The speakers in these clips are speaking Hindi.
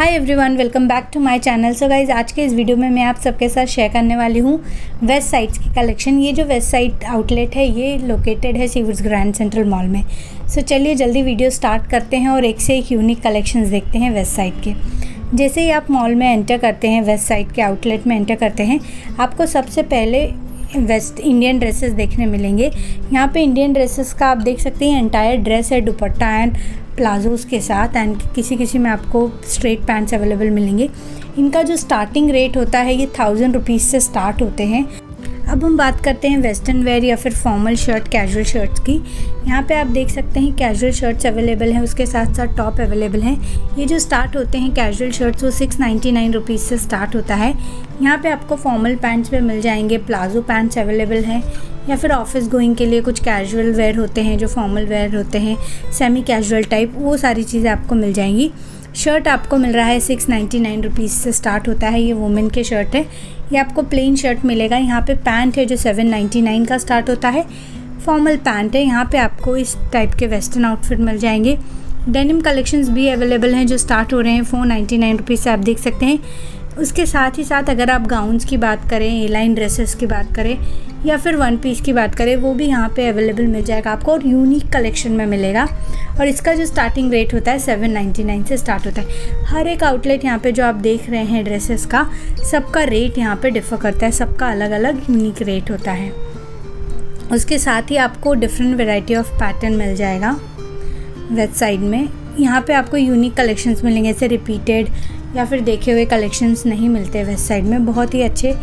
Hi everyone, welcome back to my channel. So guys, आज के इस वीडियो में मैं आप सबके साथ शेयर करने वाली हूँ वेस्ट साइड्स की कलेक्शन। ये जो वेस्ट साइड आउटलेट है ये लोकेटेड है सीवुड्स ग्रैंड सेंट्रल मॉल में। सो चलिए जल्दी वीडियो स्टार्ट करते हैं और एक से एक यूनिक कलेक्शंस देखते हैं वेस्ट साइड के। जैसे ही आप मॉल में एंटर करते हैं, वेस्ट साइड के आउटलेट में एंटर करते हैं, आपको सबसे पहले वेस्ट इंडियन ड्रेसेस देखने मिलेंगे। यहाँ पे इंडियन ड्रेसेस का आप देख सकते हैं एंटायर ड्रेस है, दुपट्टा एंड प्लाजोज़ के साथ, एंड किसी में आपको स्ट्रेट पैंट्स अवेलेबल मिलेंगे। इनका जो स्टार्टिंग रेट होता है ये 1000 रुपीज़ से स्टार्ट होते हैं। अब हम बात करते हैं वेस्टर्न वेयर या फिर फॉर्मल शर्ट, कैजुअल शर्ट्स की। यहाँ पे आप देख सकते हैं कैजुअल शर्ट्स अवेलेबल हैं, उसके साथ साथ टॉप अवेलेबल हैं। ये जो स्टार्ट होते हैं कैजुअल शर्ट्स वो 699 रुपीज़ से स्टार्ट होता है। यहाँ पे आपको फॉर्मल पैंट्स भी मिल जाएंगे, प्लाजो पैंट्स अवेलेबल हैं, या फिर ऑफिस गोइंग के लिए कुछ कैजुअल वेयर होते हैं जो फॉर्मल वेयर होते हैं, सेमी कैजुअल टाइप, वो सारी चीज़ें आपको मिल जाएंगी। शर्ट आपको मिल रहा है 699 रुपीज़ से स्टार्ट होता है। ये वुमेन के शर्ट है, ये आपको प्लेन शर्ट मिलेगा। यहाँ पे पैंट है जो 799 का स्टार्ट होता है, फॉर्मल पैंट है। यहाँ पे आपको इस टाइप के वेस्टर्न आउटफिट मिल जाएंगे। डेनिम कलेक्शंस भी अवेलेबल हैं जो स्टार्ट हो रहे हैं 499 रुपीज़ से, आप देख सकते हैं। उसके साथ ही साथ अगर आप गाउन्स की बात करें, ए लाइन ड्रेसेस की बात करें या फिर वन पीस की बात करें, वो भी यहाँ पे अवेलेबल मिल जाएगा आपको और यूनिक कलेक्शन में मिलेगा। और इसका जो स्टार्टिंग रेट होता है 799 से स्टार्ट होता है। हर एक आउटलेट यहाँ पे जो आप देख रहे हैं ड्रेसेस का, सबका रेट यहाँ पे डिफ़र करता है, सबका अलग अलग यूनिक रेट होता है। उसके साथ ही आपको डिफरेंट वेराइटी ऑफ पैटर्न मिल जाएगा वेस्ट साइड में। यहाँ पे आपको यूनिक कलेक्शंस मिलेंगे, ऐसे रिपीटेड या फिर देखे हुए कलेक्शंस नहीं मिलते वेस्ट साइड में। बहुत ही अच्छे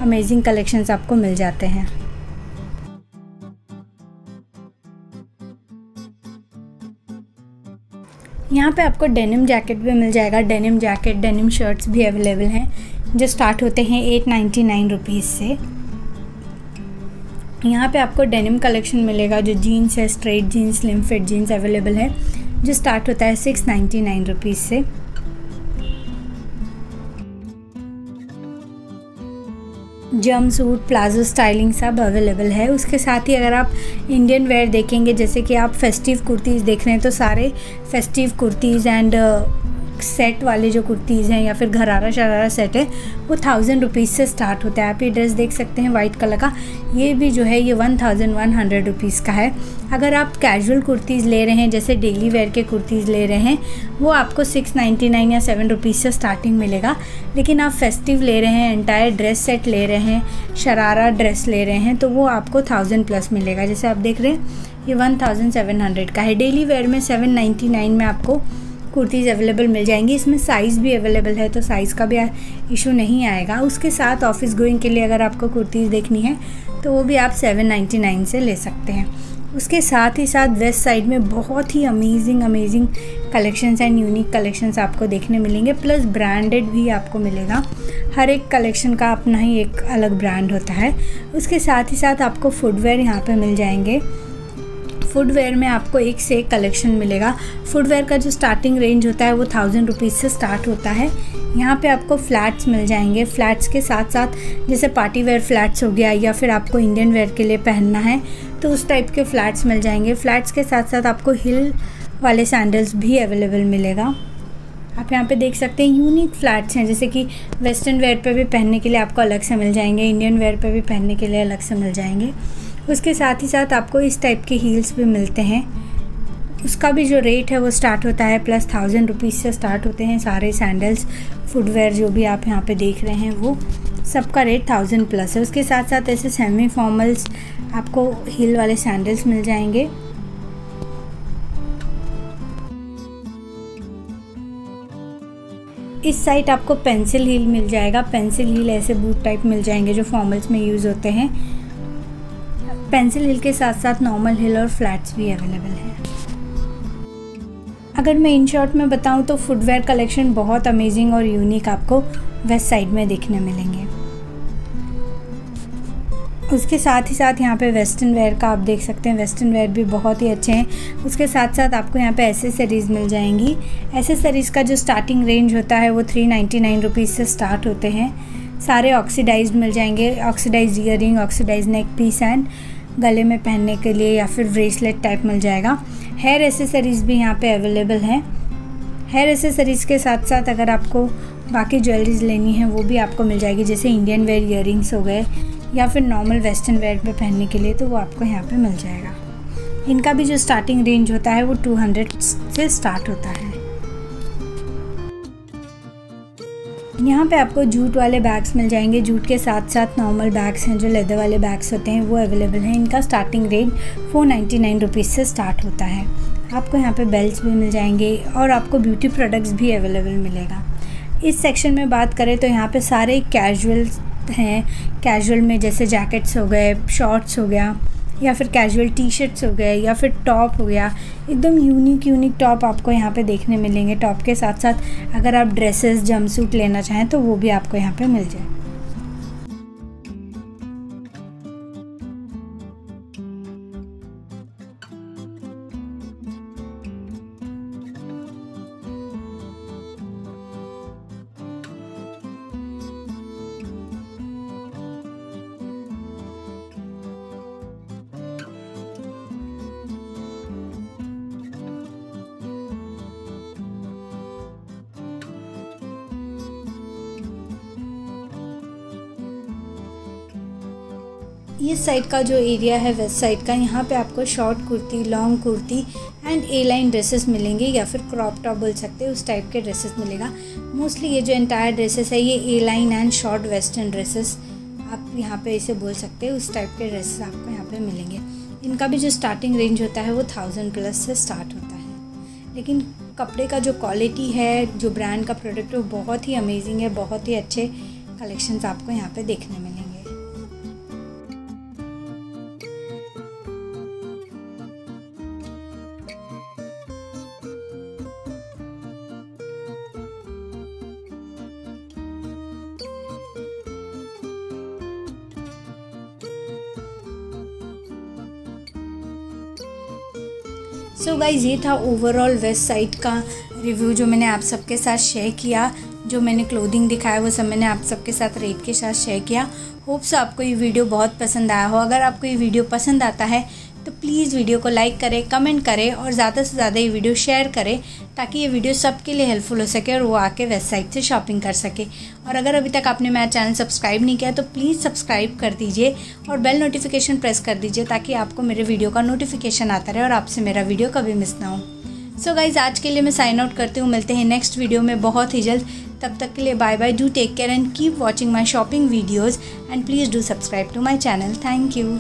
अमेजिंग कलेक्शंस आपको मिल जाते हैं। यहाँ पे आपको डेनिम जैकेट भी मिल जाएगा। डेनिम जैकेट, डेनिम शर्ट्स भी अवेलेबल हैं जो स्टार्ट होते हैं 899 रुपीज़ से। यहाँ पे आपको डेनिम कलेक्शन मिलेगा जो जीन्स है, straight jeans, slim fit jeans available है जो स्टार्ट होता है 699 रुपीज़ से। जंप सूट, प्लाजो स्टाइलिंग सब अवेलेबल है। उसके साथ ही अगर आप इंडियन वेयर देखेंगे, जैसे कि आप फेस्टिव कुर्तीज़ देख रहे हैं, तो सारे फेस्टिव कुर्तीज़ एंड सेट वाले जो कुर्तीज़ हैं या फिर घरारा शरारा सेट है वो 1000 रुपीज़ से स्टार्ट होता है। आप ये ड्रेस देख सकते हैं वाइट कलर का, ये भी जो है ये 1100 रुपीज़ का है। अगर आप कैजुअल कुर्तीज़ ले रहे हैं, जैसे डेली वेयर के कुर्तीज़ ले रहे हैं, वो आपको 699 या 7 रुपीज़ से स्टार्टिंग मिलेगा। लेकिन आप फेस्टिव ले रहे हैं, एंटायर ड्रेस सेट ले रहे हैं, शरारा ड्रेस ले रहे हैं, तो वो आपको 1000 प्लस मिलेगा। जैसे आप देख रहे हैं ये 1700 का है। डेली वेयर में 799 में आपको कुर्तीज़ अवेलेबल मिल जाएंगी। इसमें साइज़ भी अवेलेबल है तो साइज़ का भी इशू नहीं आएगा। उसके साथ ऑफिस गोइंग के लिए अगर आपको कुर्तीज़ देखनी है तो वो भी आप 799 से ले सकते हैं। उसके साथ ही साथ वेस्ट साइड में बहुत ही amazing collections and unique collections आपको देखने मिलेंगे, प्लस ब्रांडेड भी आपको मिलेगा। हर एक कलेक्शन का अपना ही एक अलग ब्रांड होता है। उसके साथ ही साथ आपको फुटवेयर यहाँ पे मिल जाएंगे। फुटवेयर में आपको एक से एक कलेक्शन मिलेगा। फुटवेयर का जो स्टार्टिंग रेंज होता है वो 1000 रुपीज़ से स्टार्ट होता है। यहाँ पे आपको फ्लैट्स मिल जाएंगे। फ्लैट्स के साथ साथ जैसे पार्टी वेयर फ्लैट्स हो गया या फिर आपको इंडियन वेयर के लिए पहनना है तो उस टाइप के फ्लैट्स मिल जाएंगे। फ्लैट्स के साथ साथ आपको हिल वाले सैंडल्स भी अवेलेबल मिलेगा। आप यहाँ पे देख सकते हैं यूनिक फ्लैट्स हैं, जैसे कि वेस्टर्न वेयर पे भी पहनने के लिए आपको अलग से मिल जाएंगे, इंडियन वेयर पे भी पहनने के लिए अलग से मिल जाएंगे। उसके साथ ही साथ आपको इस टाइप के हील्स भी मिलते हैं। उसका भी जो रेट है वो स्टार्ट होता है प्लस 1000 रुपीज़ से स्टार्ट होते हैं। सारे सैंडल्स, फुटवेयर जो भी आप यहाँ पे देख रहे हैं वो सबका रेट 1000 प्लस है। उसके साथ साथ ऐसे सेमी फॉर्मल्स आपको हील वाले सैंडल्स मिल जाएंगे। इस साइड आपको पेंसिल हील मिल जाएगा। पेंसिल हील ऐसे बूट टाइप मिल जाएंगे जो फॉर्मल्स में यूज़ होते हैं। पेंसिल हिल के साथ साथ नॉर्मल हिल और फ्लैट्स भी अवेलेबल हैं। अगर मैं इन शॉर्ट में बताऊं तो फुटवेयर कलेक्शन बहुत अमेजिंग और यूनिक आपको वेस्ट साइड में देखने मिलेंगे। उसके साथ ही साथ यहाँ पे वेस्टर्न वेयर का आप देख सकते हैं, वेस्टर्न वेयर भी बहुत ही अच्छे हैं। उसके साथ साथ आपको यहाँ पे एसेसरीज़ मिल जाएंगी। एसेसरीज़ का जो स्टार्टिंग रेंज होता है वो 399 रुपीज़ से स्टार्ट होते हैं। सारे ऑक्सीडाइज्ड मिल जाएंगे, oxidised earring, oxidised neck piece and गले में पहनने के लिए या फिर ब्रेसलेट टाइप मिल जाएगा। हेयर एसेसरीज़ भी यहाँ पे अवेलेबल हैं। हेयर एसेसरीज़ के साथ साथ अगर आपको बाकी ज्वेलरीज लेनी है वो भी आपको मिल जाएगी, जैसे इंडियन वेयर ईयरिंग्स हो गए या फिर नॉर्मल वेस्टर्न वेयर पे पहनने के लिए, तो वो आपको यहाँ पे मिल जाएगा। इनका भी जो स्टार्टिंग रेंज होता है वो 200 से स्टार्ट होता है। यहाँ पे आपको जूट वाले बैग्स मिल जाएंगे, जूट के साथ साथ नॉर्मल बैग्स हैं जो लेदर वाले बैग्स होते हैं वो अवेलेबल हैं। इनका स्टार्टिंग रेंज 499 रुपीज़ से स्टार्ट होता है। आपको यहाँ पे बेल्ट्स भी मिल जाएंगे और आपको ब्यूटी प्रोडक्ट्स भी अवेलेबल मिलेगा। इस सेक्शन में बात करें तो यहाँ पे सारे कैजुअल हैं। कैजुअल में जैसे जैकेट्स हो गए, शॉर्ट्स हो गया, या फिर कैजुअल टी शर्ट्स हो गए, या फिर टॉप हो गया। एकदम यूनिक टॉप आपको यहाँ पे देखने मिलेंगे। टॉप के साथ साथ अगर आप ड्रेसेस, जंपसूट लेना चाहें तो वो भी आपको यहाँ पे मिल जाए। इस साइड का जो एरिया है वेस्ट साइड का, यहाँ पे आपको short kurti, long kurti and A line dresses मिलेंगे, या फिर क्रॉप टॉप बोल सकते हैं, उस टाइप के ड्रेसेस मिलेगा। मोस्टली ये जो एंटायर ड्रेसेस है ये A line and short western dresses आप यहाँ पे इसे बोल सकते हैं, उस टाइप के ड्रेसेस आपको यहाँ पे मिलेंगे। इनका भी जो स्टार्टिंग रेंज होता है वो 1000+ से स्टार्ट होता है। लेकिन कपड़े का जो क्वालिटी है, जो ब्रांड का प्रोडक्ट है वो बहुत ही अमेजिंग है। बहुत ही अच्छे कलेक्शंस आपको यहाँ पे देखने मिलेंगे। सो गाइज़, ये था ओवरऑल वेस्ट साइड का रिव्यू जो मैंने आप सबके साथ शेयर किया। जो मैंने क्लोथिंग दिखाया वो सब मैंने आप सबके साथ रेट के साथ शेयर किया। होप सो आपको ये वीडियो बहुत पसंद आया हो। अगर आपको ये वीडियो पसंद आता है तो प्लीज़ वीडियो को लाइक करें, कमेंट करें और ज़्यादा से ज़्यादा ये वीडियो शेयर करें, ताकि ये वीडियो सबके लिए हेल्पफुल हो सके और वो आके वेस्ट साइड से शॉपिंग कर सके। और अगर अभी तक आपने मेरा चैनल सब्सक्राइब नहीं किया तो प्लीज़ सब्सक्राइब कर दीजिए और बेल नोटिफिकेशन प्रेस कर दीजिए, ताकि आपको मेरे वीडियो का नोटिफिकेशन आता रहे और आपसे मेरा वीडियो कभी मिस ना हो। सो गाइज़, आज के लिए मैं साइन आउट करती हूँ। मिलते हैं नेक्स्ट वीडियो में बहुत ही जल्द। तब तक के लिए bye bye. Do take care and keep watching my shopping videos and please do subscribe to my channel. Thank you.